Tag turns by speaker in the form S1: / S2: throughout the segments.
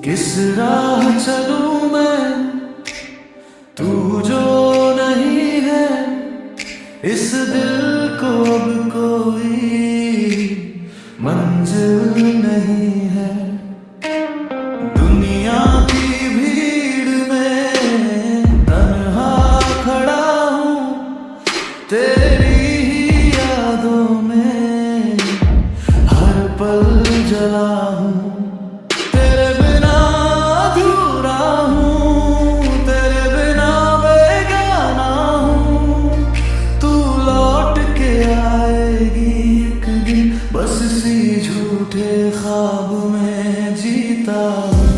S1: किस राह चलूं मैं, तू जो नहीं है, इस दिल को अब कोई मंजिल नहीं है। दुनिया की भीड़ में तन्हा खड़ा हूँ, तेरी ही यादों में हर पल जला हूँ। तेरे बिना अधूरा हूँ, तेरे बिना बेगाना हूँ। तू लौट के आएगी एक दिन, बस इसी झूठे ख्वाब में जीता हूँ।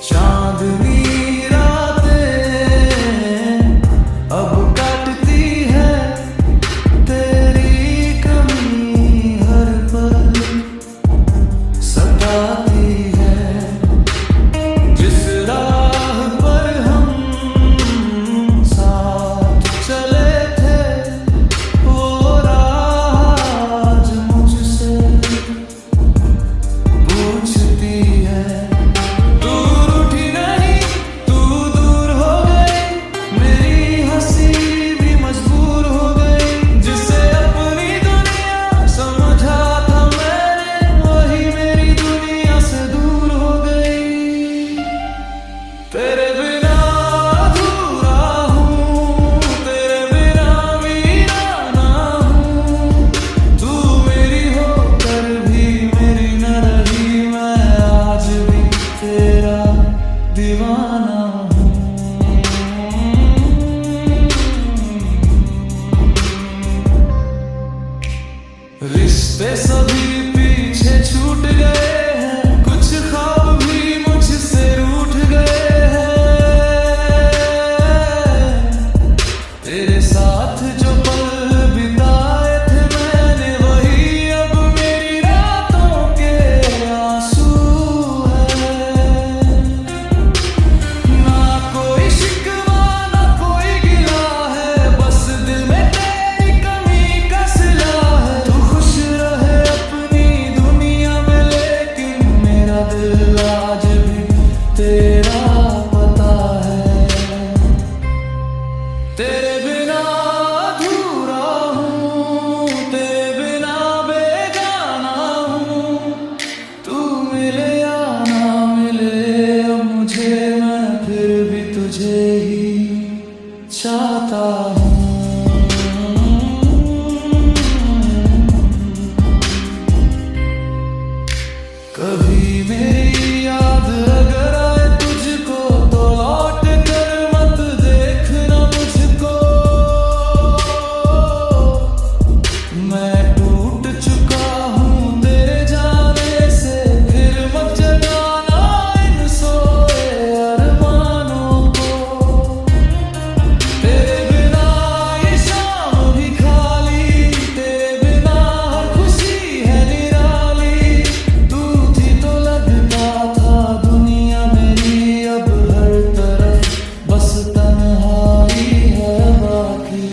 S1: चांदनी रिश्ते सभी पीछे छूट गए हैं, कुछ ख्वाब भी मुझसे रूठ गए हैं। तेरे साथ जो पल बिताए थे मैंने, वही अब मेरी रातों के आंसू है। ना कोई शिकवा ना कोई गिला है, बस दिल में तेरी कमी का सिला है। तू खुश रहे अपनी दुनिया में, लेकिन मेरा दिल आज भी तेरा पता है। तेरे बिना अधूरा हूँ, तेरे बिना बेगाना हूँ। तू मिले या ना मिले अब मुझे, मैं फिर भी तुझे ही चाहता हूँ। कभी मेरी याद अगर आए तुझको, तो लौट कर मत देखना मुझको। मैं टूट चुका हूँ तेरे जाने से, फिर मत जगाना इन सोए अरमानों को। तेरे बिना ये शाम भी खाली, तेरे बिना हर खुशी है निराली। तू थी तो लगता था दुनिया मेरी, अब हर तरफ बस तन्हाई है बाकी।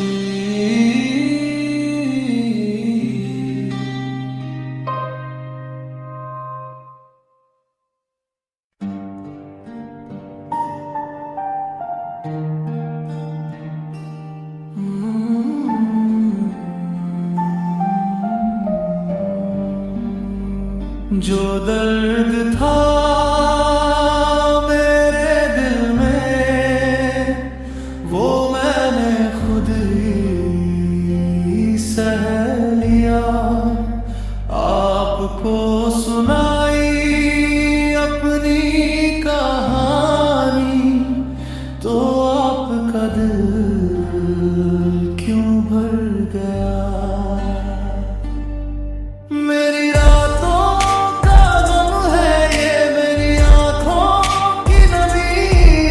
S1: जो दर्द था मेरे दिल में, वो मैंने खुद ही सह लिया। आपको सुनाई अपनी कहानी, तो आपका दिल क्यों भर गया। मेरी रातों का गम है ये, मेरी आंखों की नमी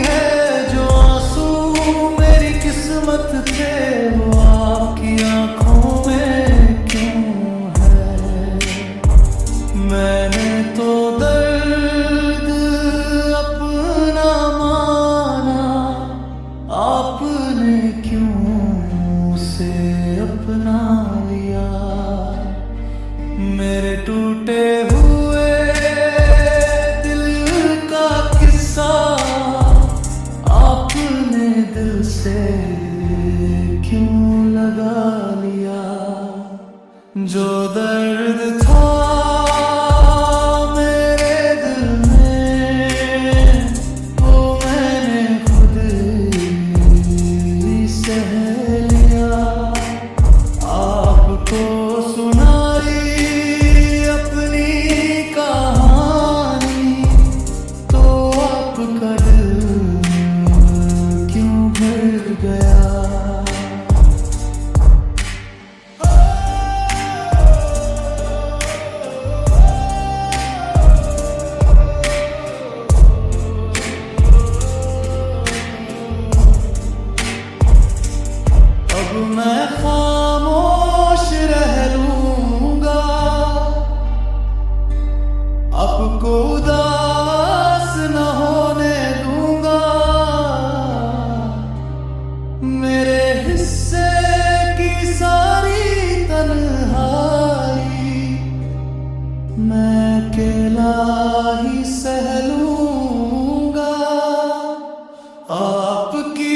S1: है। जो आंसू मेरी किस्मत थे, वो आपकी आंखों में क्यों है। मैंने तो दर्द अपना माना, आपने क्यों उसे अपना लिया। मेरे टूटे हुए दिल का किस्सा आपने दिल से क्यों लगा लिया। जो दर्द था मेरे दिल में वो मैंने खुद ही सह लिया। आपको सुनाई अपनी कहानी तो आपका दिल क्यों भर गया। मैं खामोश रह लूंगा, आपको उदास न होने दूंगा। मेरे हिस्से की सारी तन्हाई मैं अकेला ही सह लूंगा। आपकी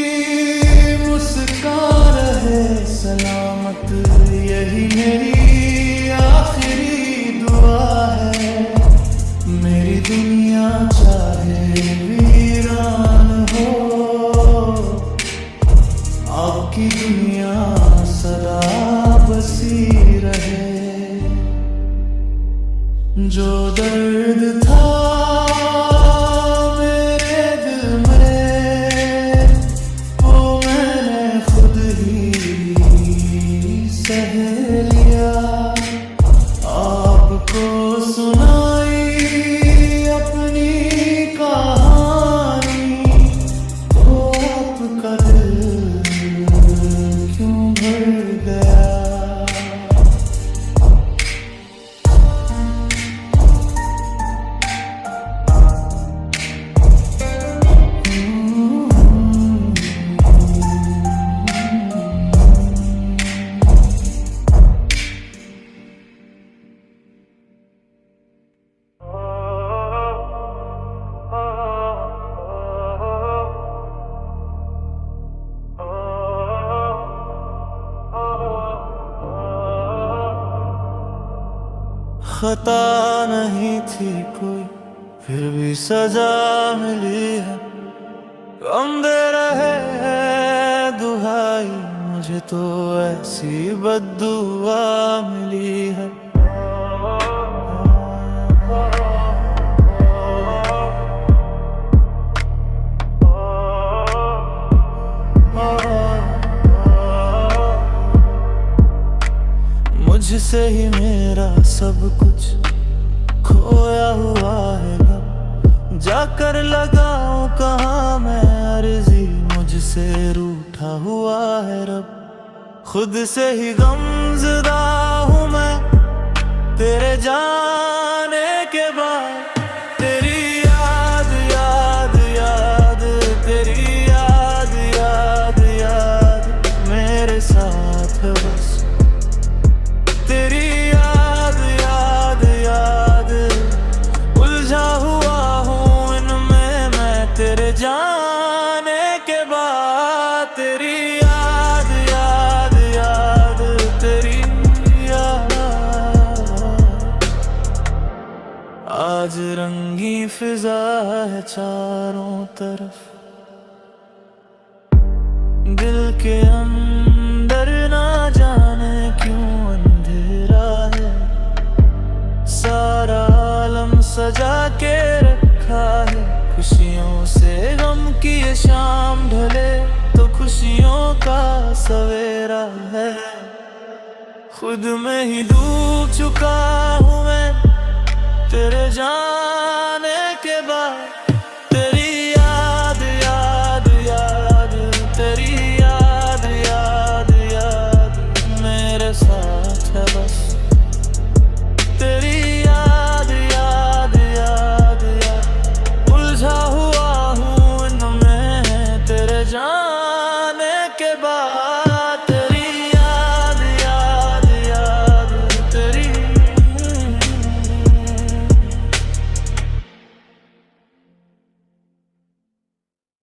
S1: मुस्कान रहे सलामत यही मेरी आखिरी दुआ है। मेरी दुनिया चाहे वीरान हो, आपकी दुनिया सदा बसी रहे। जो दर्द था मेरे दिल में वो मैंने खुद ही सह लिया। आपको सुनाई अपनी कहानी तो आपका दिल क्यों भर गया। खता नहीं थी कोई फिर भी सजा मिली है। गम दे रहे हैं दुहाई मुझे तो ऐसी बद्दुआ मिली है। मुझसे ही मेरा सब कुछ खोया हुआ है। अब जाकर लगाऊं कहाँ मैं अर्जी, मुझसे रूठा हुआ है रब। खुद से ही गमज़दा हूँ मैं तेरे जाने के बाद। तेरी याद याद याद तेरी याद याद याद मेरे साथ है बस। तेरी याद याद याद उलझा हुआ हूँ इनमें मैं तेरे जाने के बाद। तेरी याद याद याद तेरी याद। आज रंगी फिजा है चारों तरफ, दिल के अंदर ना जाने क्यों सारा आलम सजा के रखा है। खुशियों से गम की ये शाम ढले तो खुशियों का सवेरा है। खुद में ही डूब चुका हूँ मैं तेरे जाने के बाद। तेरी याद याद याद तेरी याद याद याद मेरे साथ है बस। तेरी याद याद याद याद उलझा हुआ हूँ इनमें तेरे जाने के बाद।